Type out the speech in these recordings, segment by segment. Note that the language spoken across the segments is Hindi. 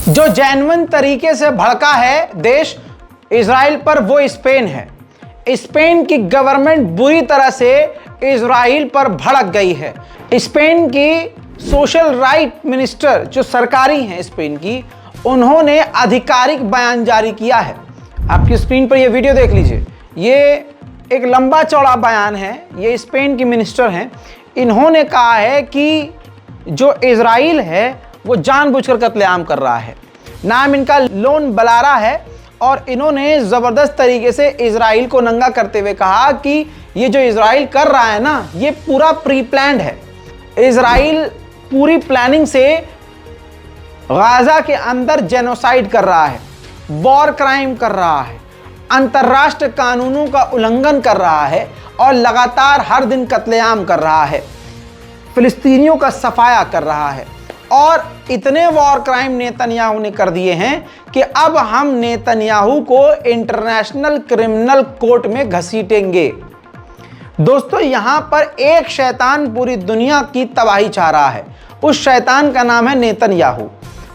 जो जेन्युइन तरीके से भड़का है देश इजराइल पर वो स्पेन है। स्पेन की गवर्नमेंट बुरी तरह से इजराइल पर भड़क गई है। स्पेन की सोशल राइट मिनिस्टर जो सरकारी हैं स्पेन की, उन्होंने आधिकारिक बयान जारी किया है। आपकी स्क्रीन पर ये वीडियो देख लीजिए। ये एक लंबा चौड़ा बयान है। ये स्पेन की मिनिस्टर हैं। इन्होंने कहा है कि जो इजराइल है वो जानबूझकर कत्लेआम कर रहा है। नाम इनका लोन बलारा है और इन्होंने ज़बरदस्त तरीके से इजराइल को नंगा करते हुए कहा कि ये जो इजराइल कर रहा है ना, ये पूरा प्री प्लान्ड है। इजराइल पूरी प्लानिंग से गाजा के अंदर जेनोसाइड कर रहा है, वॉर क्राइम कर रहा है, अंतर्राष्ट्रीय कानूनों का उल्लंघन कर रहा है और लगातार हर दिन कत्लेआम कर रहा है, फिलिस्तीनियों का सफाया कर रहा है। और इतने वॉर क्राइम नेतन्याहू ने कर दिए हैं कि अब हम नेतन्याहू को इंटरनेशनल क्रिमिनल कोर्ट में घसीटेंगे। दोस्तों, यहां पर एक शैतान पूरी दुनिया की तबाही चाह रहा है। उस शैतान का नाम है नेतन्याहू।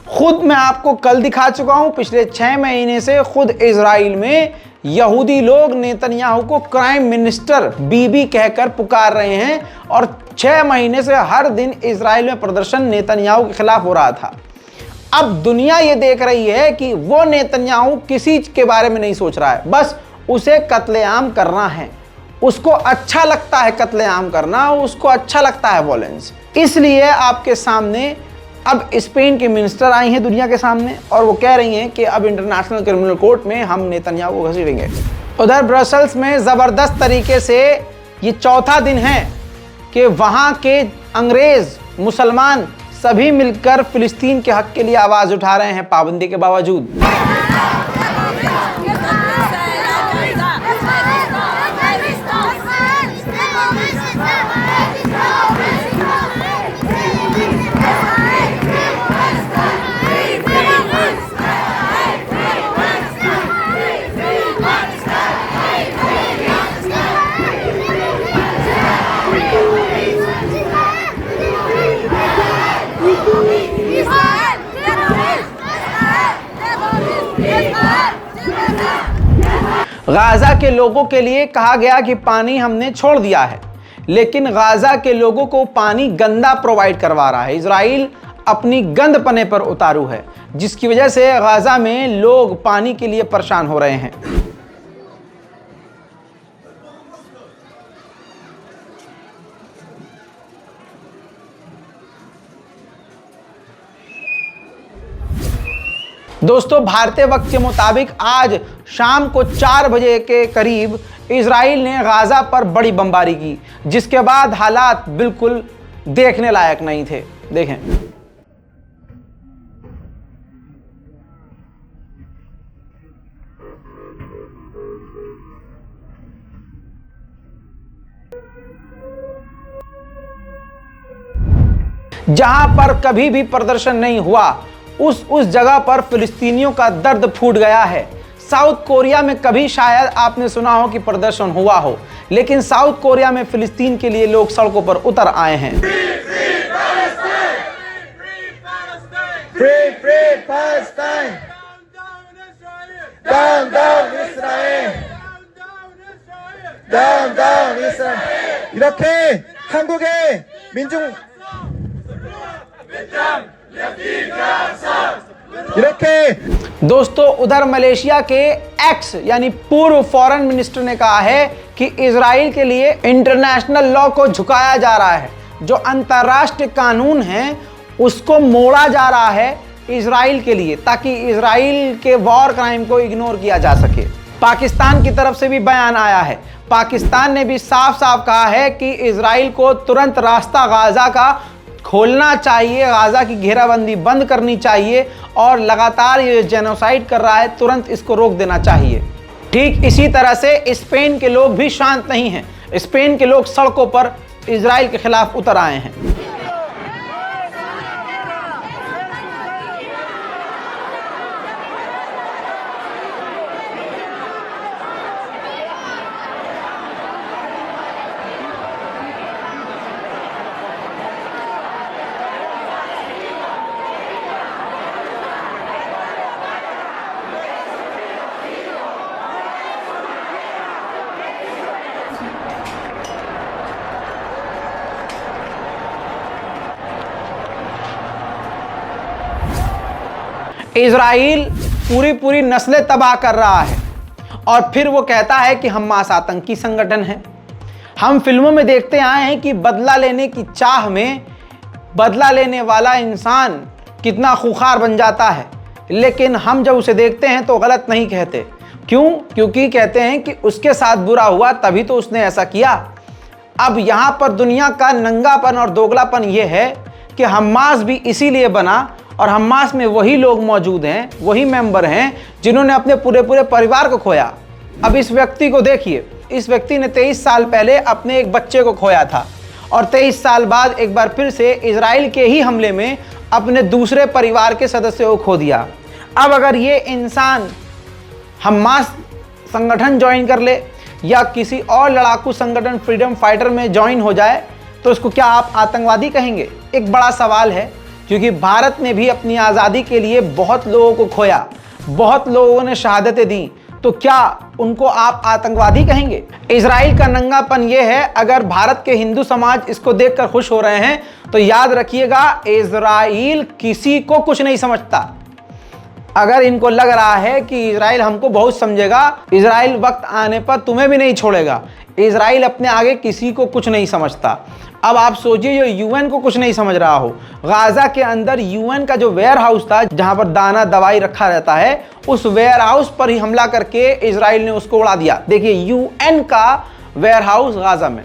खुद मैं आपको कल दिखा चुका हूं, पिछले 6 महीने से खुद इजराइल में यहूदी लोग नेतन्याहू को क्राइम मिनिस्टर बीबी कहकर पुकार रहे हैं और 6 महीने से हर दिन इजराइल में प्रदर्शन नेतन्याहू के खिलाफ हो रहा था। अब दुनिया ये देख रही है कि वो नेतन्याहू किसी के बारे में नहीं सोच रहा है, बस उसे कत्लेआम करना है। उसको अच्छा लगता है कत्लेआम करना, उसको अच्छा लगता है वॉयलेंस। इसलिए आपके सामने अब स्पेन की मिनिस्टर आई हैं दुनिया के सामने और वो कह रही हैं कि अब इंटरनेशनल क्रिमिनल कोर्ट में हम नेतन्याहू को घसीटेंगे। उधर ब्रसल्स में ज़बरदस्त तरीके से ये चौथा दिन है कि वहाँ के अंग्रेज़, मुसलमान सभी मिलकर फ़िलिस्तीन के हक़ के लिए आवाज़ उठा रहे हैं पाबंदी के बावजूद। गाजा के लोगों के लिए कहा गया कि पानी हमने छोड़ दिया है, लेकिन गाजा के लोगों को पानी गंदा प्रोवाइड करवा रहा है। इजराइल अपनी गंदपने पर उतारू है, जिसकी वजह से गाजा में लोग पानी के लिए परेशान हो रहे हैं। दोस्तों, भारतीय वक्त के मुताबिक आज शाम को 4 बजे के करीब इजराइल ने गाजा पर बड़ी बमबारी की, जिसके बाद हालात बिल्कुल देखने लायक नहीं थे। देखें, जहां पर कभी भी प्रदर्शन नहीं हुआ उस जगह पर फिलिस्तीनियों का दर्द फूट गया है। साउथ कोरिया में कभी शायद आपने सुना हो कि प्रदर्शन हुआ हो, लेकिन साउथ कोरिया में फिलिस्तीन के लिए लोग सड़कों पर उतर आए हैं। 이렇게 한국의 민중 दोस्तों, उधर मलेशिया के एक्स यानी पूर्व फॉरेन मिनिस्टर ने कहा है कि इजराइल के लिए इंटरनेशनल लॉ को झुकाया जा रहा है। जो अंतर्राष्ट्रीय कानून है उसको मोड़ा जा रहा है इजराइल के लिए, ताकि इजराइल के वॉर क्राइम को इग्नोर किया जा सके। पाकिस्तान की तरफ से भी बयान आया है। पाकिस्तान ने भी साफ साफ कहा है कि इजराइल को तुरंत रास्ता गाजा का खोलना चाहिए, गाजा की घेराबंदी बंद करनी चाहिए और लगातार ये जेनोसाइड कर रहा है, तुरंत इसको रोक देना चाहिए। ठीक इसी तरह से स्पेन के लोग भी शांत नहीं हैं। स्पेन के लोग सड़कों पर इजराइल के खिलाफ उतर आए हैं। इजराइल पूरी पूरी नस्लें तबाह कर रहा है और फिर वो कहता है कि हमास आतंकी संगठन है। हम फिल्मों में देखते आए हैं कि बदला लेने की चाह में बदला लेने वाला इंसान कितना खूंखार बन जाता है, लेकिन हम जब उसे देखते हैं तो गलत नहीं कहते। क्यों? क्योंकि कहते हैं कि उसके साथ बुरा हुआ तभी तो उसने ऐसा किया। अब यहाँ पर दुनिया का नंगापन और दोगलापन यह है कि हमास भी इसीलिए बना और हमास में वही लोग मौजूद हैं, वही मेंबर हैं जिन्होंने अपने पूरे पूरे परिवार को खोया। अब इस व्यक्ति को देखिए, इस व्यक्ति ने 23 साल पहले अपने एक बच्चे को खोया था और 23 साल बाद एक बार फिर से इजराइल के ही हमले में अपने दूसरे परिवार के सदस्यों को खो दिया। अब अगर ये इंसान हमास संगठन ज्वाइन कर ले या किसी और लड़ाकू संगठन फ्रीडम फाइटर में ज्वाइन हो जाए तो उसको क्या आप आतंकवादी कहेंगे? एक बड़ा सवाल है, क्योंकि भारत ने भी अपनी आज़ादी के लिए बहुत लोगों को खोया, बहुत लोगों ने शहादतें दी, तो क्या उनको आप आतंकवादी कहेंगे? इजराइल का नंगापन यह है, अगर भारत के हिंदू समाज इसको देखकर खुश हो रहे हैं तो याद रखिएगा, इजराइल किसी को कुछ नहीं समझता। अगर इनको लग रहा है कि इजराइल हमको बहुत समझेगा, इजराइल वक्त आने पर तुम्हें भी नहीं छोड़ेगा। इजराइल अपने आगे किसी को कुछ नहीं समझता। अब आप सोचिए, जो यूएन को कुछ नहीं समझ रहा हो, गाजा के अंदर यूएन का जो वेयर हाउस था जहां पर दाना दवाई रखा रहता है, उस वेयर हाउस पर ही हमला करके इजराइल ने उसको उड़ा दिया। देखिए, यूएन का वेयर हाउस गाजा में।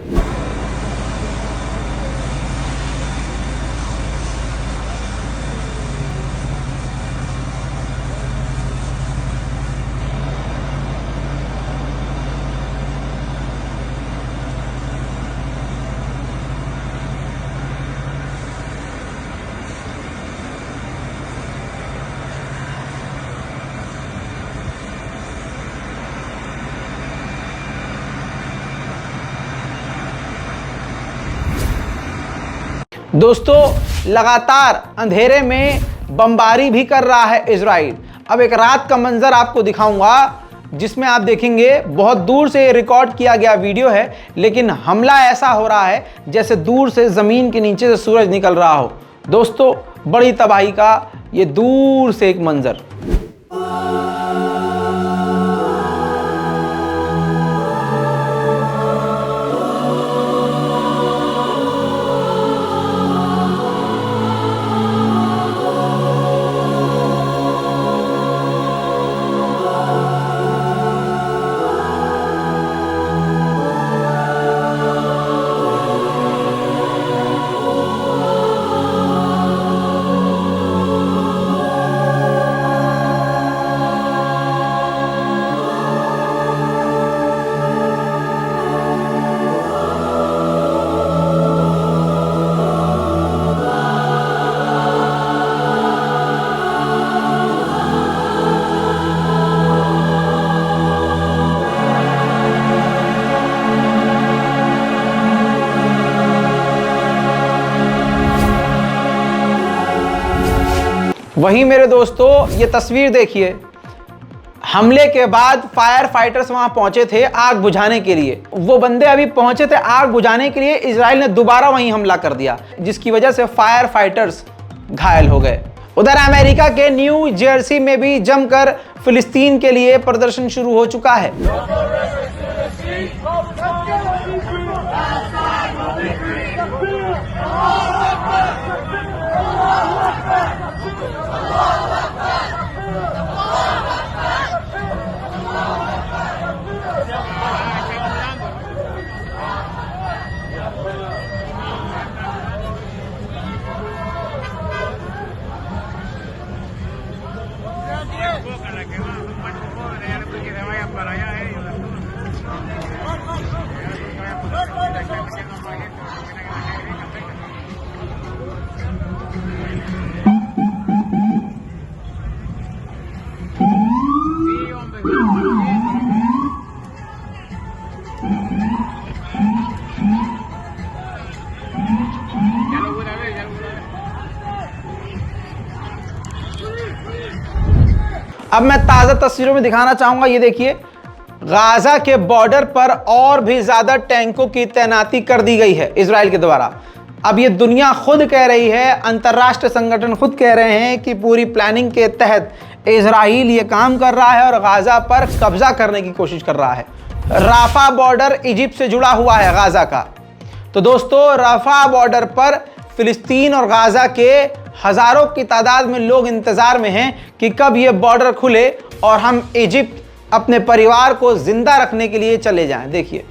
दोस्तों, लगातार अंधेरे में बमबारी भी कर रहा है इजराइल। अब एक रात का मंजर आपको दिखाऊंगा जिसमें आप देखेंगे बहुत दूर से रिकॉर्ड किया गया वीडियो है, लेकिन हमला ऐसा हो रहा है जैसे दूर से जमीन के नीचे से सूरज निकल रहा हो। दोस्तों, बड़ी तबाही का ये दूर से एक मंजर। वहीं मेरे दोस्तों, ये तस्वीर देखिए, हमले के बाद फायर फाइटर्स वहां पहुंचे थे आग बुझाने के लिए। वो बंदे अभी पहुंचे थे आग बुझाने के लिए, इजराइल ने दोबारा वहीं हमला कर दिया, जिसकी वजह से फायर फाइटर्स घायल हो गए। उधर अमेरिका के न्यू जर्सी में भी जमकर फिलिस्तीन के लिए प्रदर्शन शुरू हो चुका है। अब मैं ताज़ा तस्वीरों में दिखाना चाहूंगा, ये देखिए, गाजा के बॉर्डर पर और भी ज्यादा टैंकों की तैनाती कर दी गई है इजराइल के द्वारा। अब ये दुनिया खुद कह रही है, अंतर्राष्ट्रीय संगठन खुद कह रहे हैं कि पूरी प्लानिंग के तहत इजराइल ये काम कर रहा है और गाजा पर कब्जा करने की कोशिश कर रहा है। राफा बॉर्डर इजिप्ट से जुड़ा हुआ है गाजा का। तो दोस्तों, राफा बॉर्डर पर फिलिस्तीन और गाजा के हजारों की तादाद में लोग इंतजार में हैं कि कब ये बॉर्डर खुले और हम इजिप्ट अपने परिवार को जिंदा रखने के लिए चले जाएं। देखिए,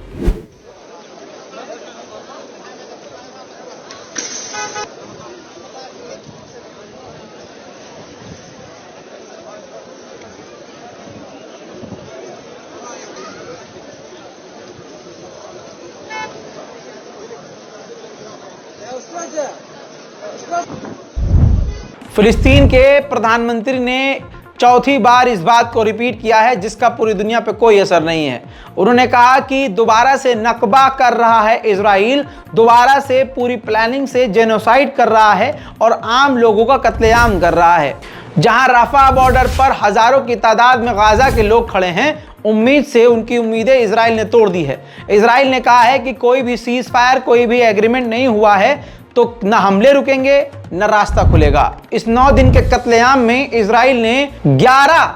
फिलिस्तीन के प्रधानमंत्री ने चौथी बार इस बात को रिपीट किया है जिसका पूरी दुनिया पे कोई असर नहीं है। उन्होंने कहा कि दोबारा से नकबा कर रहा है इजराइल, दोबारा से पूरी प्लानिंग से जेनोसाइड कर रहा है और आम लोगों का कत्लेआम कर रहा है। जहां राफा बॉर्डर पर हजारों की तादाद में गाजा के लोग खड़े हैं, उम्मीद से उनकी उम्मीदें इजराइल ने तोड़ दी है। इजराइल ने कहा है कि कोई भी सीज फायर, कोई भी एग्रीमेंट नहीं हुआ है तो न हमले रुकेंगे न रास्ता खुलेगा। इस 9 दिन के कत्लेआम में इजराइल ने 11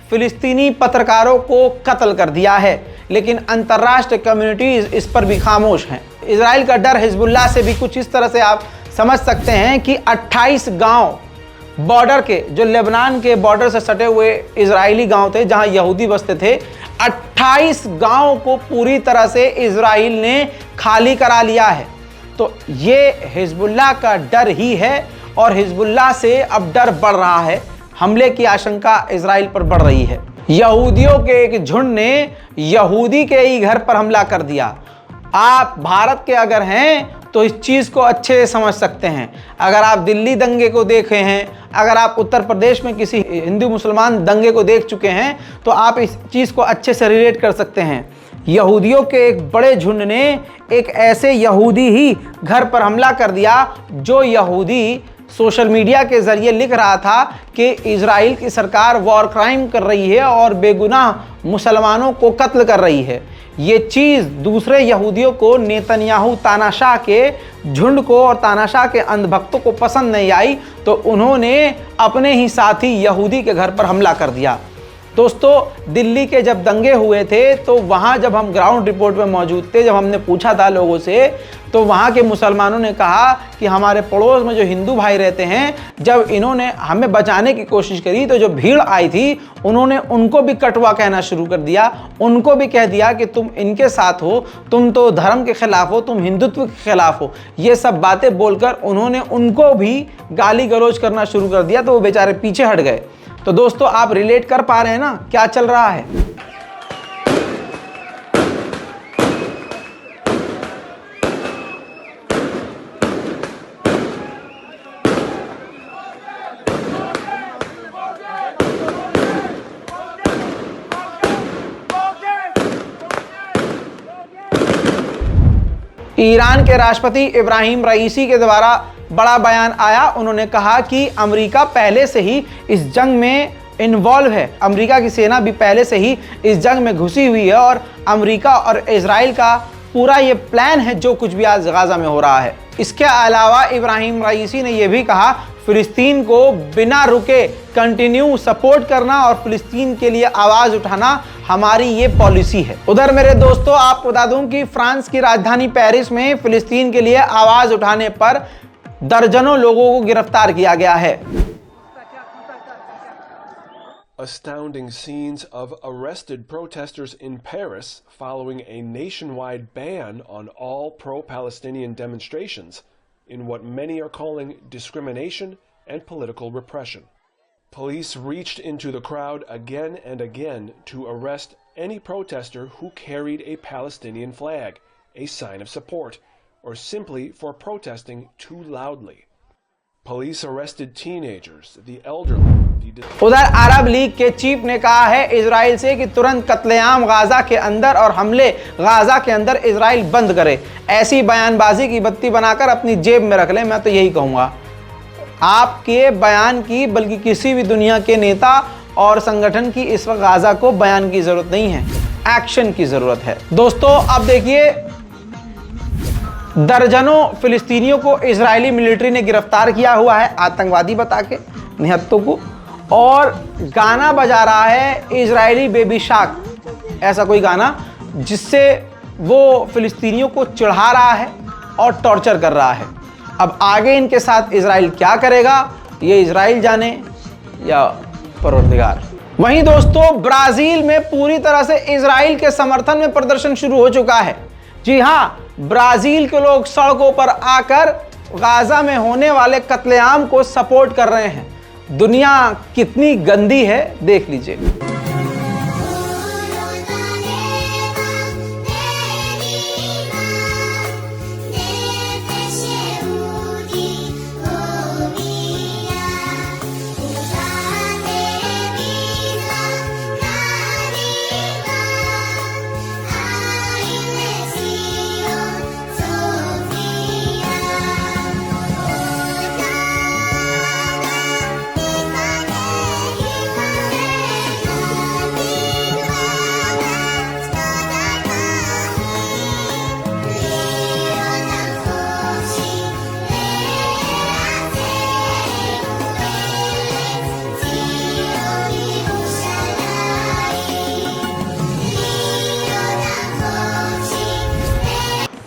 फिलिस्तीनी पत्रकारों को कत्ल कर दिया है, लेकिन अंतर्राष्ट्रीय कम्युनिटी इस पर भी खामोश है। इजराइल का डर हिजबुल्लाह से भी कुछ इस तरह से आप समझ सकते हैं कि 28 गांव बॉर्डर के, जो लेबनान के बॉर्डर से सटे हुए इजरायली गांव थे जहां यहूदी बसते थे, 28 गांव को पूरी तरह से इजराइल ने खाली करा लिया है। तो ये हिजबुल्लाह का डर ही है और हिजबुल्लाह से अब डर बढ़ रहा है। हमले की आशंका इजराइल पर बढ़ रही है। यहूदियों के एक झुंड ने यहूदी के ही घर पर हमला कर दिया। आप भारत के अगर हैं तो इस चीज़ को अच्छे से समझ सकते हैं। अगर आप दिल्ली दंगे को देखे हैं, अगर आप उत्तर प्रदेश में किसी हिंदू मुसलमान दंगे को देख चुके हैं तो आप इस चीज़ को अच्छे से रिलेट कर सकते हैं। यहूदियों के एक बड़े झुंड ने एक ऐसे यहूदी ही घर पर हमला कर दिया जो यहूदी सोशल मीडिया के जरिए लिख रहा था कि इजराइल की सरकार वॉर क्राइम कर रही है और बेगुनाह मुसलमानों को कत्ल कर रही है। ये चीज़ दूसरे यहूदियों को, नेतन्याहू तानाशाह के झुंड को और तानाशाह के अंधभक्तों को पसंद नहीं आई, तो उन्होंने अपने ही साथी यहूदी के घर पर हमला कर दिया। दोस्तों, दिल्ली के जब दंगे हुए थे तो वहाँ जब हम ग्राउंड रिपोर्ट में मौजूद थे, जब हमने पूछा था लोगों से, तो वहाँ के मुसलमानों ने कहा कि हमारे पड़ोस में जो हिंदू भाई रहते हैं, जब इन्होंने हमें बचाने की कोशिश करी तो जो भीड़ आई थी उन्होंने उनको भी कटुआ कहना शुरू कर दिया। उनको भी कह दिया कि तुम इनके साथ हो, तुम तो धर्म के खिलाफ हो, तुम हिंदुत्व के खिलाफ हो। ये सब बातें बोलकर उन्होंने उनको भी गाली गलौज करना शुरू कर दिया, तो वो बेचारे पीछे हट गए। तो दोस्तों, आप रिलेट कर पा रहे हैं ना क्या चल रहा है। ईरान के राष्ट्रपति इब्राहिम रईसी के द्वारा बड़ा बयान आया। उन्होंने कहा कि अमेरिका पहले से ही इस जंग में इन्वॉल्व है, अमेरिका की सेना भी पहले से ही इस जंग में घुसी हुई है और अमेरिका और इजराइल का पूरा ये प्लान है जो कुछ भी आज गाजा में हो रहा है। इसके अलावा इब्राहिम रईसी ने यह भी कहा, फिलिस्तीन को बिना रुके कंटिन्यू सपोर्ट करना और फिलिस्तीन के लिए आवाज़ उठाना हमारी ये पॉलिसी है। उधर मेरे दोस्तों, आपको बता दूं कि फ्रांस की राजधानी पेरिस में फिलिस्तीन के लिए आवाज़ उठाने पर दर्जनों लोगों को गिरफ्तार किया गया है। Astounding scenes of arrested protesters in Paris following a nationwide ban on all pro-Palestinian demonstrations in what many are calling discrimination and political repression. Police reached into the crowd again and again to arrest any protester who carried a Palestinian flag, a sign of support, or simply for protesting too loudly. Police arrested teenagers, the elderly. उधर अरब लीग के चीफ ने कहा है इजराइल से कि तुरंत कत्लेआम गाजा के अंदर और हमले गाजा के अंदर इजराइल बंद करे। ऐसी बयानबाजी की बत्ती बनाकर अपनी जेब में रख लें। मैं तो यही कहूँगा, आपके बयान की, बल्कि किसी भी दुनिया के नेता और संगठन की इस वक्त गाजा को बयान की जरूरत नहीं है, एक्शन की जरूरत है। दोस्तों, अब देखिए, दर्जनों फिलिस्तीनियों को इजरायली मिलिट्री ने गिरफ्तार किया हुआ है आतंकवादी बता के, निहत्तों को, और गाना बजा रहा है इजरायली बेबी शार्क, ऐसा कोई गाना जिससे वो फिलिस्तीनियों को चिढ़ा रहा है और टॉर्चर कर रहा है। अब आगे इनके साथ इजराइल क्या करेगा ये इजराइल जाने या परवरदिगार। वहीं दोस्तों ब्राजील में पूरी तरह से इजराइल के समर्थन में प्रदर्शन शुरू हो चुका है। जी हां, ब्राजील के लोग सड़कों पर आकर गाजा में होने वाले कत्लेआम को सपोर्ट कर रहे हैं। दुनिया कितनी गंदी है देख लीजिए।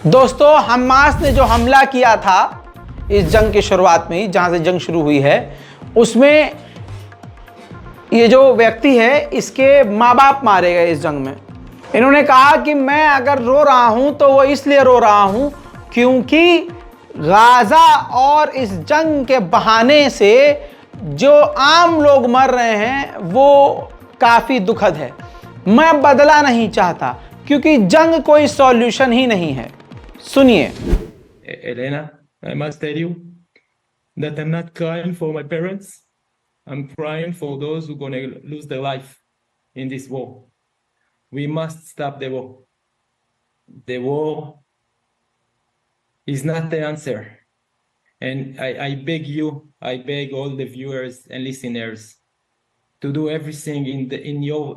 दोस्तों हमास ने जो हमला किया था इस जंग की शुरुआत में ही, जहां से जंग शुरू हुई है, उसमें ये जो व्यक्ति है इसके माँ बाप मारे गए इस जंग में। इन्होंने कहा कि मैं अगर रो रहा हूं तो वो इसलिए रो रहा हूं क्योंकि गाजा और इस जंग के बहाने से जो आम लोग मर रहे हैं वो काफी दुखद है। मैं बदला नहीं चाहता क्योंकि जंग कोई सॉल्यूशन ही नहीं है। सुनिए। Elena, I must tell you that I'm not crying for my parents. I'm crying for those who are going to lose their life in this war. We must stop the war. The war is not the answer. And I beg you, I beg all the viewers and listeners to do everything in your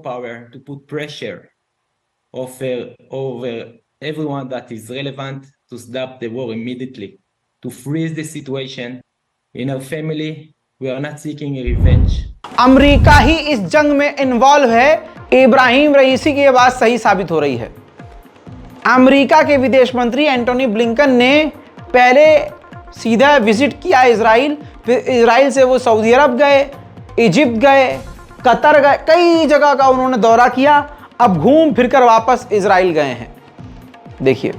power to put pressure over everyone that is relevant to stop the war immediately, to freeze the situation. In our family, we are not seeking a revenge. America ही इस जंग में इन्वॉल्व है। इब्राहिम रईसी की ये बात सही साबित हो रही है। अमेरिका के विदेश मंत्री एंटोनी ब्लिंकन ने पहले सीधा विजिट किया इजराइल, फिर इजराइल से वो सऊदी अरब गए, इजिप्ट गए, कतर गए, कई जगह का उन्होंने दौरा किया। अब घूम फिरकर वापस इजराइल गए हैं। देखिए।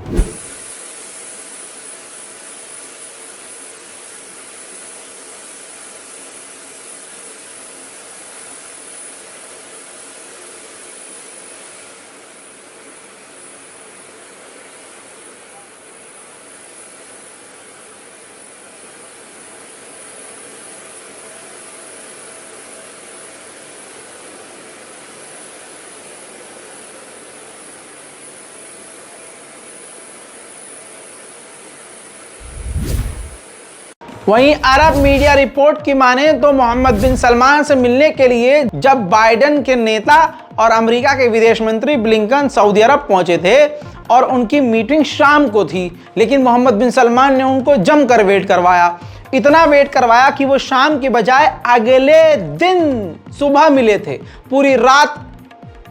वहीं अरब मीडिया रिपोर्ट की माने तो मोहम्मद बिन सलमान से मिलने के लिए जब बाइडेन के नेता और अमेरिका के विदेश मंत्री ब्लिंकन सऊदी अरब पहुंचे थे और उनकी मीटिंग शाम को थी, लेकिन मोहम्मद बिन सलमान ने उनको जमकर वेट करवाया। इतना वेट करवाया कि वो शाम के बजाय अगले दिन सुबह मिले थे। पूरी रात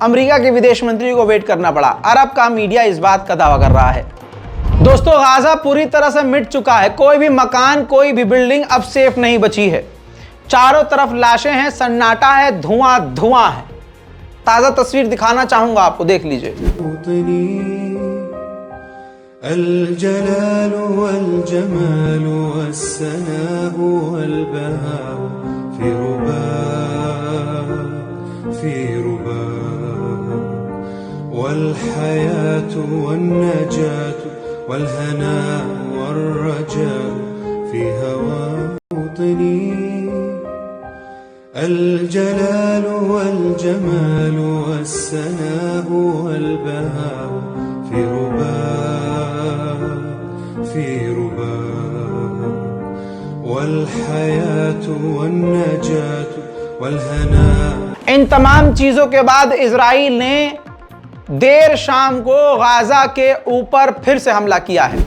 अमेरिका के विदेश मंत्री को वेट करना पड़ा। अरब का मीडिया इस बात का दावा कर रहा है। दोस्तों गाजा पूरी तरह से मिट चुका है। कोई भी मकान, कोई भी बिल्डिंग अब सेफ नहीं बची है। चारों तरफ लाशें हैं, सन्नाटा है, धुआं धुआं है। ताजा तस्वीर दिखाना चाहूंगा आपको, देख लीजिए। अल जलाल वल जमाल वस्सनाह वल बहा फी रुबा वल हयात वन नजात वल हना वर रजा फी हवा वतनी अल जलाल वल जमाल वस्सनाह वल बहा फी रुबा इन तमाम चीजों के बाद इजराइल ने देर शाम को गाजा के ऊपर फिर से हमला किया है।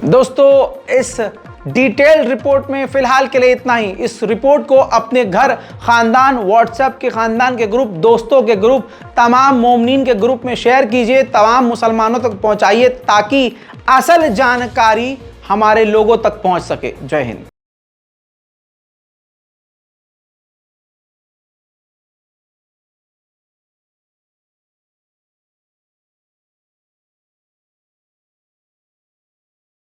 दोस्तों, इस डिटेल रिपोर्ट में फिलहाल के लिए इतना ही। इस रिपोर्ट को अपने घर, खानदान, व्हाट्सएप के खानदान के ग्रुप, दोस्तों के ग्रुप, तमाम मोमिनीन के ग्रुप में शेयर कीजिए, तमाम मुसलमानों तक पहुंचाइए ताकि असल जानकारी हमारे लोगों तक पहुंच सके। जय हिंद।